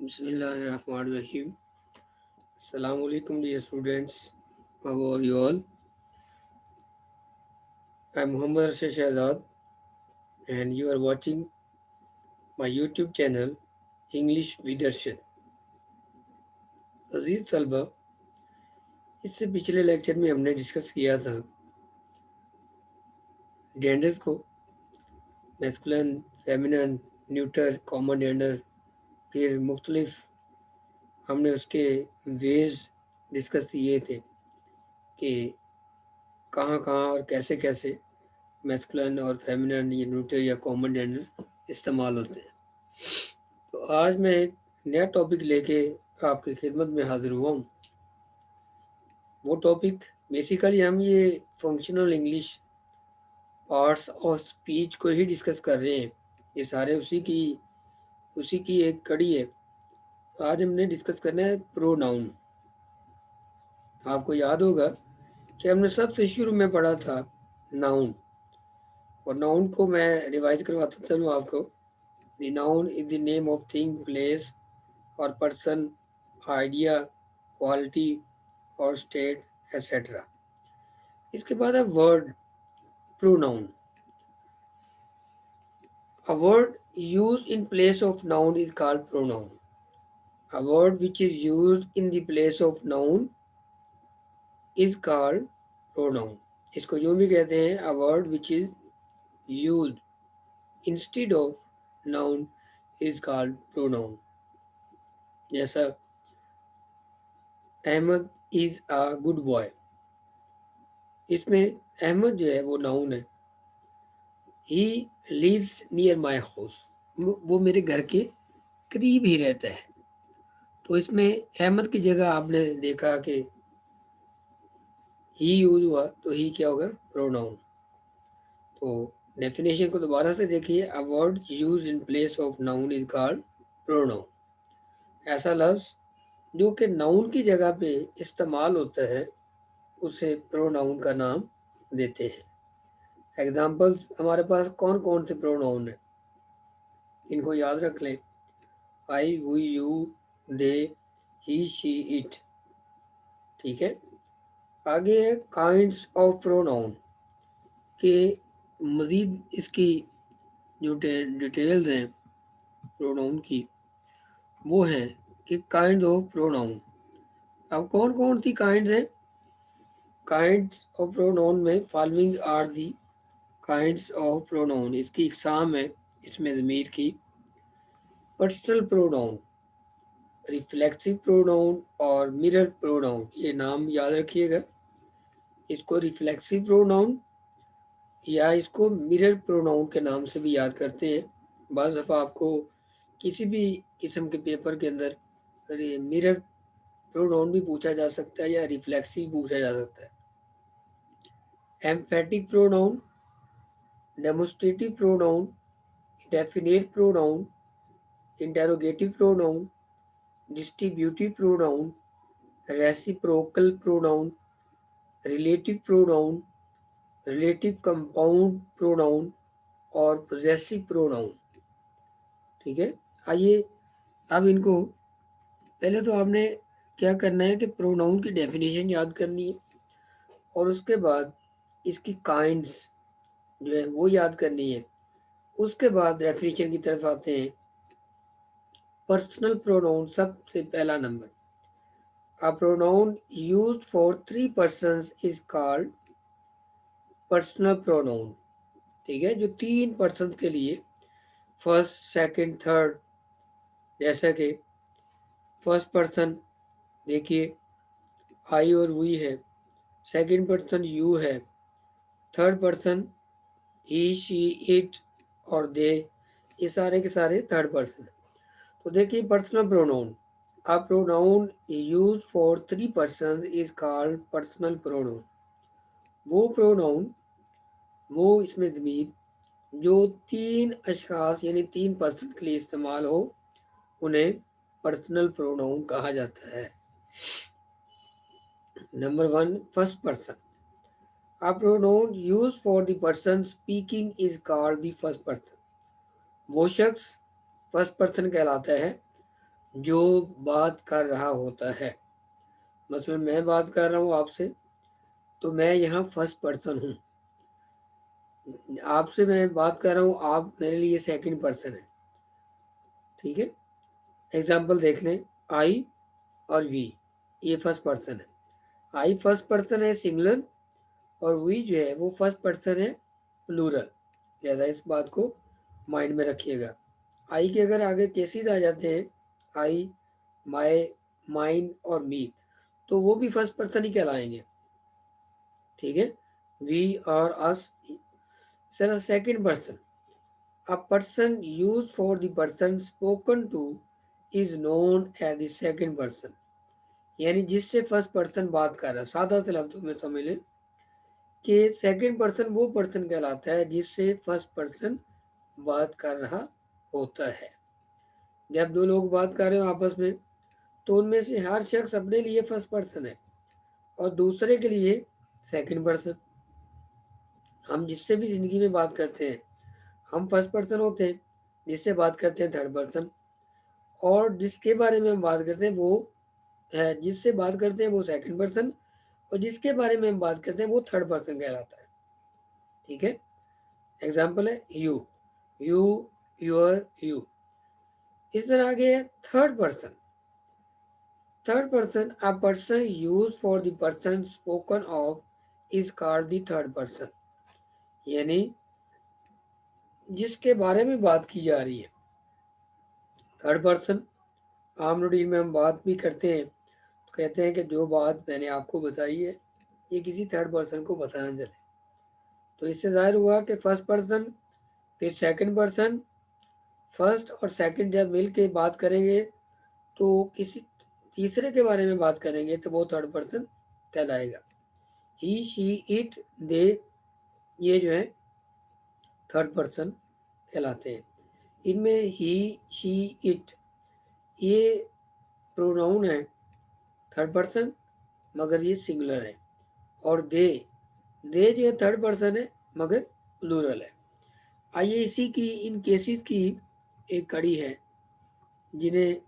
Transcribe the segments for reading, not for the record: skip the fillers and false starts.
Bismillahirrahmanirrahim. Assalamu alaikum, dear students. How are you all? I'm Muhammad Arshad Shahzad, and you are watching my YouTube channel English with Arshad. अजीज तलबा, इससे पिछले lecture में हमने discuss किया था genders को, masculine, feminine, neuter, common gender. फिर मुख्तलिफ हमने उसके वेज डिस्कस किए थे कि कहाँ कहाँ और कैसे कैसे मैस्कुलिन और फेमिनिन या न्यूटर या कॉमन जेंडर इस्तेमाल होते हैं। तो आज मैं एक नया टॉपिक लेके आपकी खिदमत में हाजिर हुआ हूँ। वो टॉपिक बेसिकली हम ये functional English parts of speech को ही डिस्कस कर रहे हैं। ये सारे उसी की एक कड़ी है। आज हमने डिस्कस करना है प्रोनाउन। आपको याद होगा कि हमने सबसे शुरू में पढ़ा था नाउन, और नाउन को मैं रिवाइज करवाता चलूँ आपको। The noun is the name of thing, place और पर्सन, आइडिया, क्वालिटी और स्टेट एटसेट्रा। इसके बाद है word pronoun. A word used in place of noun is called pronoun. A word which is used in the place of noun is called pronoun. इसको यूं भी कहते हैं a word which is used instead of noun is called pronoun. जैसा Ahmad is a good boy, इसमें अहमद जो है वो नाउन है। He lives near my house, वो मेरे घर के करीब ही रहता है। तो इसमें अहमद की जगह आपने देखा कि ही यूज हुआ, तो ही क्या होगा? प्रोनाउन। तो डेफिनेशन को दोबारा से देखिए। A word use in place of noun is called pronoun. ऐसा लफ्ज जो कि नाउन की जगह पे इस्तेमाल होता है उसे प्रोनाउन का नाम देते हैं। एग्जाम्पल्स हमारे पास कौन कौन से प्रोनाउन है, इनको याद रख लें। I, we, you, they, he, she, it. ठीक है। आगे है काइंड्स ऑफ प्रोनाउन के मज़ीद इसकी जो डिटेल्स हैं प्रोनाउन की, वो हैं कि काइंड ऑफ प्रोनाउन। अब कौन कौन सी काइंड्स हैं? काइंड्स ऑफ प्रोनाउन में following are the kinds of pronoun, इसकी इकसाम है इसमें ज़मीर की। पर्सनल प्रोनाउन, रिफ्लेक्सिव प्रोनाउन और मिरर प्रोनाउन, ये नाम याद रखिएगा। इसको रिफ्लेक्सिव प्रोनाउन या इसको मिरर प्रोनाउन के नाम से भी याद करते हैं। बाज़ दफ़ा आपको किसी भी किस्म के पेपर के अंदर मिरर प्रोनाउन भी पूछा जा सकता है या रिफ्लेक्सिव पूछा जा सकता है। Emphatic pronoun, demonstrative pronoun, definite pronoun, interrogative pronoun, distributive pronoun, reciprocal pronoun, relative pronoun, relative compound pronoun और पोजेसिव प्रोनाउन। ठीक है। आइए अब इनको, पहले तो आपने क्या करना है कि प्रोनाउन की डेफिनेशन याद करनी है, और उसके बाद इसकी काइंड्स जो है वो याद करनी है। उसके बाद डेफिनेशन की तरफ आते हैं। पर्सनल प्रोनाउन सबसे पहला number. A pronoun used for 3 persons is called personal pronoun. ठीक है। जो 3 पर्सन के लिए, फर्स्ट, सेकंड, थर्ड, जैसा कि फर्स्ट पर्सन देखिए आई और वी है, सेकंड पर्सन यू है, third person he, she, it और दे, ये सारे के सारे थर्ड पर्सन। तो देखिए personal pronoun, a pronoun use for 3 person is called personal pronoun. वो प्रोनाउन, वो इसमें ज़मीर जो 3 अशखास यानी 3 पर्सन के लिए इस्तेमाल हो, उन्हें पर्सनल प्रोनाउन कहा जाता है। Number 1, first person. A pronoun use for the person speaking is called the first person. वो शख्स फर्स्ट पर्सन कहलाता है जो बात कर रहा होता है। मतलब मैं बात कर रहा हूँ आपसे, तो मैं यहाँ फर्स्ट पर्सन हूँ। आपसे मैं बात कर रहा हूँ, आप मेरे लिए सेकंड पर्सन है। ठीक है, एग्जाम्पल देख लें, आई और वी, ये फर्स्ट पर्सन है। आई फर्स्ट पर्सन है सिंगुलर, और वी जो है वो फर्स्ट पर्सन है प्लूरल। ज़्यादा इस बात को माइंड में रखिएगा। आई के अगर आगे केसेस आ जाते हैं, आई, माई, माइन और मी, तो वो भी फर्स्ट पर्सन ही कहलाएंगे। ठीक है, वी और us, sir second person. A person used for the person spoken to is known as the second person। यानी जिससे फर्स्ट पर्सन बात कर रहा है, सादा से लफ्जों में समझ लें कि सेकंड पर्सन वो पर्सन कहलाता है जिससे फर्स्ट पर्सन बात कर रहा होता है। जब दो लोग बात कर रहे हो आपस में, तो उनमें से हर शख्स अपने लिए फर्स्ट पर्सन है और दूसरे के लिए सेकंड पर्सन। हम जिससे भी जिंदगी में बात करते हैं, हम फर्स्ट पर्सन होते हैं, जिससे बात करते हैं थर्ड पर्सन, और जिसके बारे में हम बात करते हैं वो है, जिससे बात करते हैं वो सेकंड पर्सन, और जिसके बारे में हम बात करते हैं वो थर्ड पर्सन कहलाता है। ठीक है, एग्जाम्पल है यू, यू, यूर, यू। इस तरह आगे है third person. Third person, a person use for the person spoken of is called the third person. यानी जिसके बारे में बात की जा रही है, थर्ड पर्सन। आम रूटीन में हम बात भी करते हैं तो कहते हैं कि जो बात मैंने आपको बताई है ये किसी थर्ड पर्सन को पता ना चले। तो इससे जाहिर हुआ कि फर्स्ट पर्सन, फिर सेकंड पर्सन, फर्स्ट और सेकंड जब मिल के बात करेंगे तो किसी तीसरे के बारे में बात करेंगे तो वो थर्ड पर्सन कहलाएगा। ही, शी, इट, दे, ये जो है थर्ड पर्सन कहलाते हैं। इनमें ही, शी, इट, ये प्रोनाउन है थर्ड पर्सन, मगर ये सिंगुलर है। और दे जो है थर्ड पर्सन है मगर प्लूरल है। आइए इसी की, इन केसेस की एक कड़ी है जिन्हें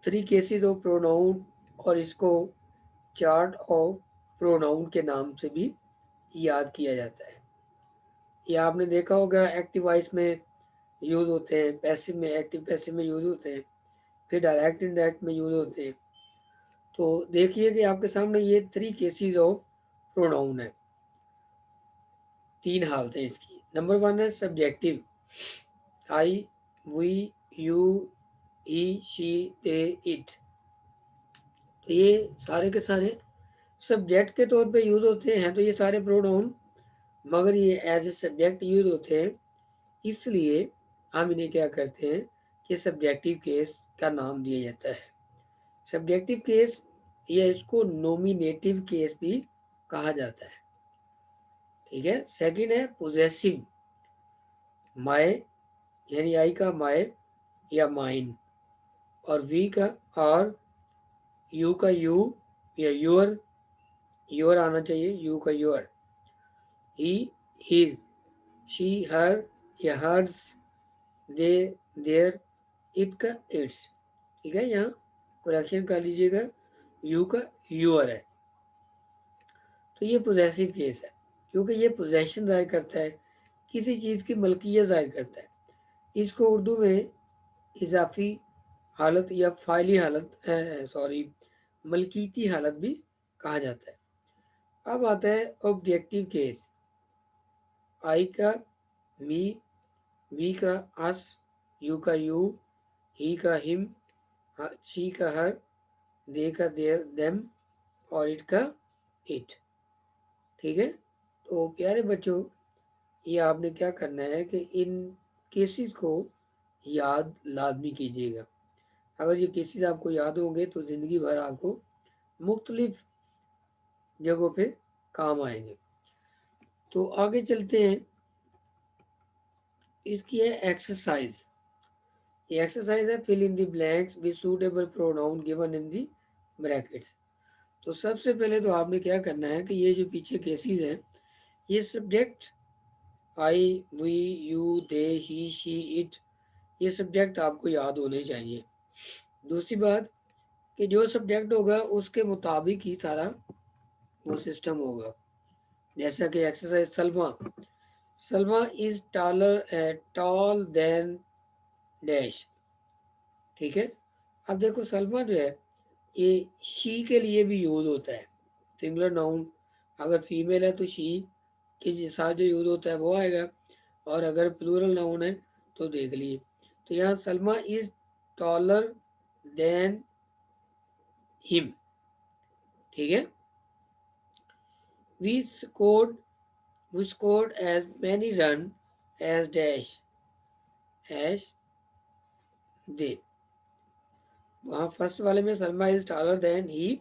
थ्री केसेस ऑफ प्रोनाउन और इसको चार्ट ऑफ प्रोनाउन के नाम से भी याद किया जाता है। ये आपने देखा होगा, एक्टिव वॉइस में यूज होते हैं, पैसिव में, एक्टिव पैसिव में यूज होते हैं, फिर डायरेक्ट इनडायरेक्ट में यूज होते हैं। तो देखिए कि आपके सामने ये थ्री केसेस ऑफ प्रोनाउन है। तीन हालत है इसकी। नंबर वन है subjective, I, we, you, he, she, they, it. तो ये सारे के सारे सब्जेक्ट के तौर पे यूज होते हैं, तो ये सारे प्रोनाउन, मगर ये एज ए सब्जेक्ट यूज होते हैं, इसलिए हम इन्हें क्या करते हैं कि सब्जेक्टिव केस का नाम दिया जाता है। सब्जेक्टिव केस या इसको नोमिनेटिव केस भी कहा जाता है। ठीक है, सेकंड है पोजेसिव, माय, यानी आई का माय या माइन, और वी का और, यू का यू या योर, योर आना चाहिए, यू का योर, ही, हिज, शी, हर या हर्स, दे, देयर, इट का इट्स। ठीक है, यहाँ करेक्शन कर लीजिएगा, यू का यूर है। तो ये पोजेसिव केस है क्योंकि ये पोजेशन जाहिर करता है, किसी चीज़ की मलकियत जाहिर करता है। इसको उर्दू में इजाफी हालत या फाइली हालत, सॉरी, मलकीती हालत भी कहा जाता है। अब आता है ऑब्जेक्टिव केस, आई का मी, वी का अस, यू का यू, ही का हिम, शी का हर, दे का देयर देम, और इट का इट। ठीक है, तो प्यारे बच्चों, ये आपने क्या करना है कि इन केसेस को याद लाजमी कीजिएगा। अगर ये केसेस आपको याद होंगे तो ज़िंदगी भर आपको मुख्तलिफ जगहों पे काम आएंगे। तो आगे चलते हैं, इसकी है एक्सरसाइज। ये एक्सरसाइज है fill in the blanks with suitable pronoun given in the brackets. तो सबसे पहले तो आपने क्या करना है कि ये जो पीछे केसेस हैं, ये subject I, we, you, they, he, she, it, ये सब्जेक्ट आपको याद होने चाहिए। दूसरी बात कि जो सब्जेक्ट होगा उसके मुताबिक ही सारा वो सिस्टम होगा। जैसा कि exercise Salma, Salma is tall than dash. ठीक है, अब देखो सलमा जो है ये शी के लिए भी यूज होता है। सिंगुलर नाउन अगर फीमेल है तो शी के साथ जो यूज होता है वो आएगा, और अगर प्लूरल नाउन है तो देख लिए। तो यहाँ Salma is taller than him. ठीक है, we scored we scored as many run as dash as they. वहाँ फर्स्ट वाले में Salma is taller than he,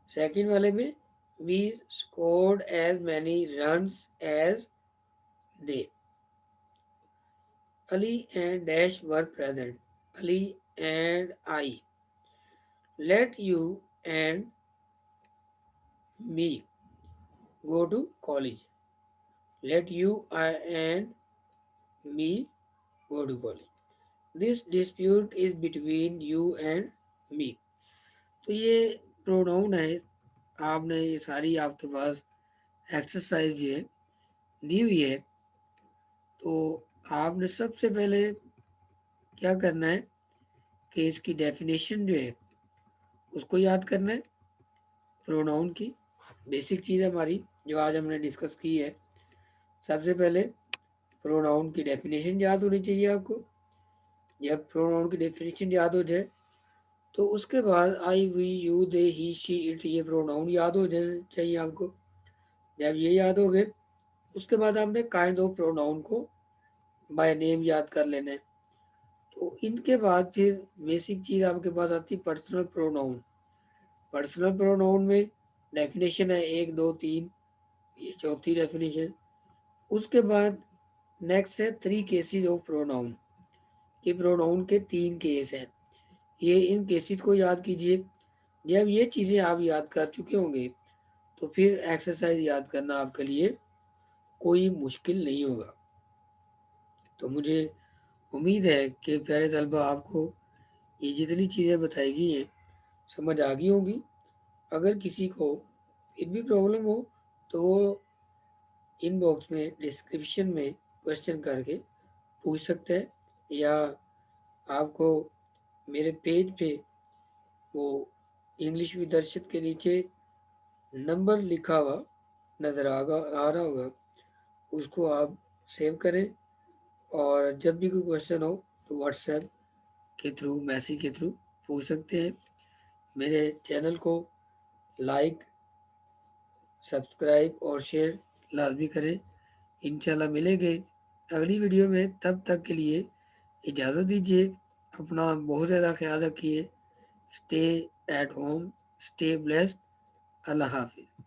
second वाले में we scored as many runs as they. Ali and Dash were present. Ali and I. Let you and me go to college. Let you and me go to college. This dispute is between you and me. तो ये pronoun है, आपने ये सारी आपके पास exercise जो है दी हुई है। तो आपने सबसे पहले क्या करना है कि इसकी डेफिनेशन जो है उसको याद करना है। प्रोनाउन की बेसिक चीज़ हमारी जो आज हमने डिस्कस की है, सबसे पहले प्रोनाउन की डेफिनेशन याद होनी चाहिए आपको। जब प्रोनाउन की डेफिनेशन याद हो जाए तो उसके बाद I we you they he she it ये प्रोनाउन याद हो जाने चाहिए आपको। जब ये याद हो गए उसके बाद आपने काइंड ऑफ प्रोनाउन को बाय नेम याद कर लेना है। तो इनके बाद फिर बेसिक चीज़ आपके पास आती है पर्सनल प्रोनाउन। पर्सनल प्रोनाउन में डेफिनेशन है 1 2 3, ये चौथी डेफिनेशन। उसके बाद नेक्स्ट है 3 केसेस ऑफ प्रोनाउन, कि प्रोनाउन के 3 केस हैं। ये इन केसेस को याद कीजिए। जब ये चीज़ें आप याद कर चुके होंगे तो फिर एक्सरसाइज याद करना आपके लिए कोई मुश्किल नहीं होगा। तो मुझे उम्मीद है कि प्यारे तलबा आपको ये जितनी चीज़ें बताई गई हैं समझ आ गई होंगी। अगर किसी को फिर भी प्रॉब्लम हो तो वो इनबॉक्स में डिस्क्रिप्शन में क्वेश्चन करके पूछ सकते हैं, या आपको मेरे पेज पे वो इंग्लिश विदर्शित के नीचे नंबर लिखा हुआ नज़र आ रहा होगा, उसको आप सेव करें। और जब भी कोई क्वेश्चन हो तो व्हाट्सएप के थ्रू, मैसेज के थ्रू पूछ सकते हैं। मेरे चैनल को लाइक, सब्सक्राइब और शेयर लाजमी करें। इंशाल्लाह मिलेंगे अगली वीडियो में, तब तक के लिए इजाज़त दीजिए। अपना बहुत ज़्यादा ख्याल रखिए। Stay at home, stay blessed. अल्लाह हाफिज़।